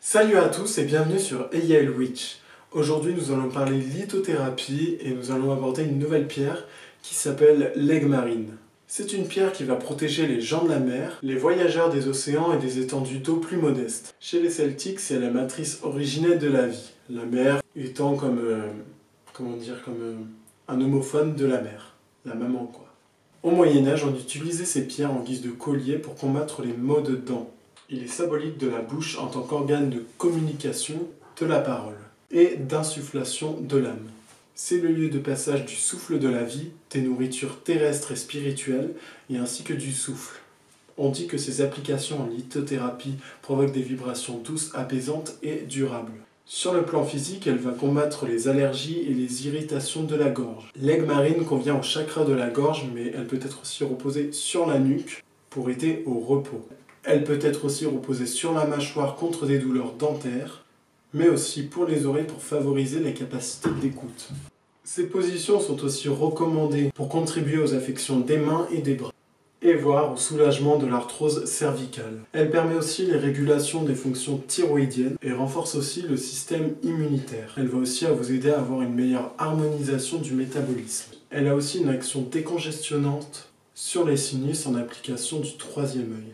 Salut à tous et bienvenue sur Eyal Witch. Aujourd'hui nous allons parler lithothérapie et nous allons aborder une nouvelle pierre qui s'appelle l'Egmarine. C'est une pierre qui va protéger les gens de la mer, les voyageurs des océans et des étendues d'eau plus modestes. Chez les Celtiques, c'est la matrice originelle de la vie, la mer étant comme un homophone de la mer, la maman quoi. Au Moyen-Âge, on utilisait ces pierres en guise de collier pour combattre les maux de dents. Il est symbolique de la bouche en tant qu'organe de communication de la parole et d'insufflation de l'âme. C'est le lieu de passage du souffle de la vie, des nourritures terrestres et spirituelles, et ainsi que du souffle. On dit que ces applications en lithothérapie provoquent des vibrations douces, apaisantes et durables. Sur le plan physique, elle va combattre les allergies et les irritations de la gorge. L'Egmarine convient au chakra de la gorge, mais elle peut être aussi reposée sur la nuque pour aider au repos. Elle peut être aussi reposée sur la mâchoire contre des douleurs dentaires, mais aussi pour les oreilles pour favoriser les capacités d'écoute. Ces positions sont aussi recommandées pour contribuer aux affections des mains et des bras, et voire au soulagement de l'arthrose cervicale. Elle permet aussi les régulations des fonctions thyroïdiennes et renforce aussi le système immunitaire. Elle va aussi vous aider à avoir une meilleure harmonisation du métabolisme. Elle a aussi une action décongestionnante sur les sinus en application du troisième œil.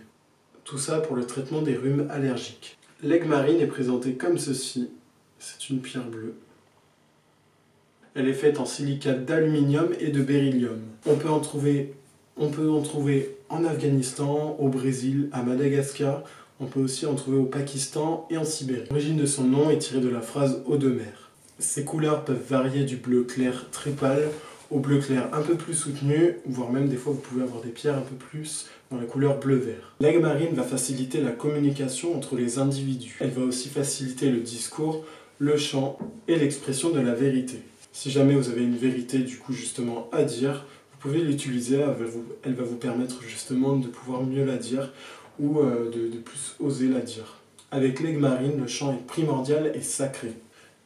Tout ça pour le traitement des rhumes allergiques. L'Egmarine est présentée comme ceci. C'est une pierre bleue. Elle est faite en silicate d'aluminium et de beryllium. On peut en trouver en Afghanistan, au Brésil, à Madagascar. On peut aussi en trouver au Pakistan et en Sibérie. L'origine de son nom est tirée de la phrase eau de mer. Ses couleurs peuvent varier du bleu clair très pâle au bleu clair un peu plus soutenu, voire même des fois vous pouvez avoir des pierres un peu plus dans la couleur bleu-vert. L'Egmarine va faciliter la communication entre les individus. Elle va aussi faciliter le discours, le chant et l'expression de la vérité. Si jamais vous avez une vérité du coup justement à dire, vous pouvez l'utiliser, elle va vous permettre justement de pouvoir mieux la dire ou de plus oser la dire. Avec l'Egmarine, le chant est primordial et sacré.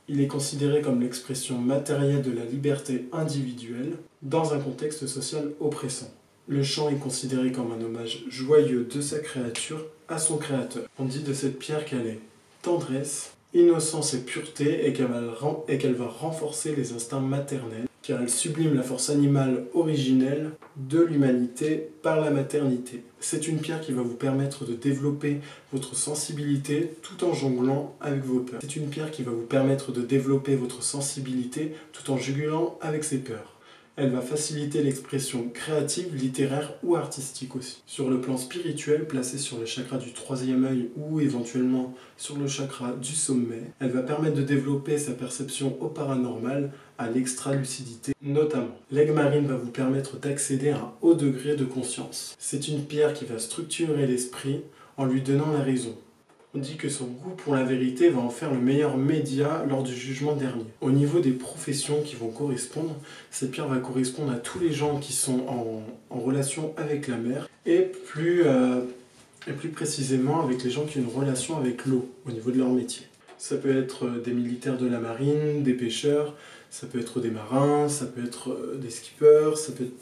Il est considéré comme l'expression matérielle de la liberté individuelle dans un contexte social oppressant. Le chant est considéré comme un hommage joyeux de sa créature à son créateur. On dit de cette pierre qu'elle est tendresse, innocence et pureté et qu'elle va renforcer les instincts maternels car elle sublime la force animale originelle de l'humanité par la maternité. C'est une pierre qui va vous permettre de développer votre sensibilité tout en jonglant avec vos peurs. C'est une pierre qui va vous permettre de développer votre sensibilité tout en jugulant avec ses peurs. Elle va faciliter l'expression créative, littéraire ou artistique aussi. Sur le plan spirituel, placée sur le chakra du troisième œil ou éventuellement sur le chakra du sommet, elle va permettre de développer sa perception au paranormal, à l'extra-lucidité notamment. L'Egmarine va vous permettre d'accéder à un haut degré de conscience. C'est une pierre qui va structurer l'esprit en lui donnant la raison. On dit que son goût pour la vérité va en faire le meilleur média lors du jugement dernier. Au niveau des professions qui vont correspondre, cette pierre va correspondre à tous les gens qui sont en relation avec la mer et plus précisément avec les gens qui ont une relation avec l'eau au niveau de leur métier. Ça peut être des militaires de la marine, des pêcheurs, ça peut être des marins, ça peut être des skippers, ça peut être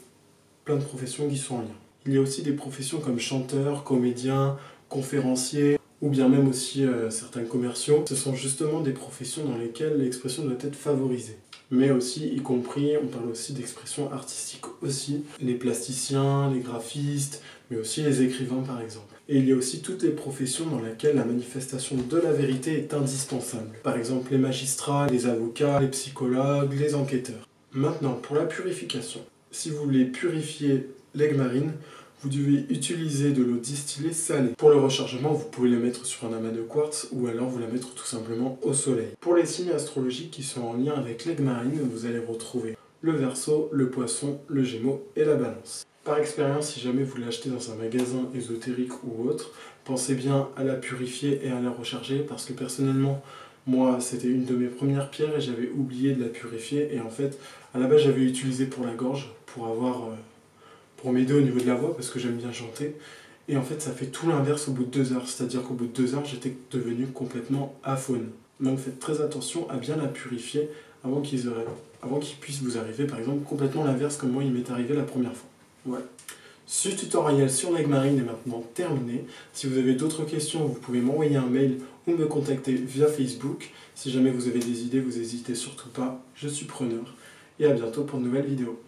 plein de professions qui sont en lien. Il y a aussi des professions comme chanteurs, comédiens, conférenciers, ou bien même aussi certains commerciaux. Ce sont justement des professions dans lesquelles l'expression doit être favorisée. Mais aussi, y compris, on parle aussi d'expression artistique aussi, les plasticiens, les graphistes, mais aussi les écrivains par exemple. Et il y a aussi toutes les professions dans lesquelles la manifestation de la vérité est indispensable. Par exemple les magistrats, les avocats, les psychologues, les enquêteurs. Maintenant, pour la purification. Si vous voulez purifier l'Egmarine, vous devez utiliser de l'eau distillée salée. Pour le rechargement, vous pouvez la mettre sur un amas de quartz ou alors vous la mettre tout simplement au soleil. Pour les signes astrologiques qui sont en lien avec l'Egmarine, vous allez retrouver le Verseau, le Poisson, le Gémeaux et la Balance. Par expérience, si jamais vous l'achetez dans un magasin ésotérique ou autre, pensez bien à la purifier et à la recharger parce que personnellement, moi, c'était une de mes premières pierres et j'avais oublié de la purifier et en fait, à la base, j'avais utilisé pour la gorge, pour m'aider au niveau de la voix parce que j'aime bien chanter. Et en fait, ça fait tout l'inverse au bout de 2 heures. C'est-à-dire qu'au bout de 2 heures, j'étais devenu complètement aphone. Donc faites très attention à bien la purifier avant qu'il puisse vous arriver, par exemple, complètement l'inverse comme moi, il m'est arrivé la première fois. Voilà. Ce tutoriel sur l'Egmarine est maintenant terminé. Si vous avez d'autres questions, vous pouvez m'envoyer un mail ou me contacter via Facebook. Si jamais vous avez des idées, vous n'hésitez surtout pas, je suis preneur. Et à bientôt pour de nouvelles vidéos.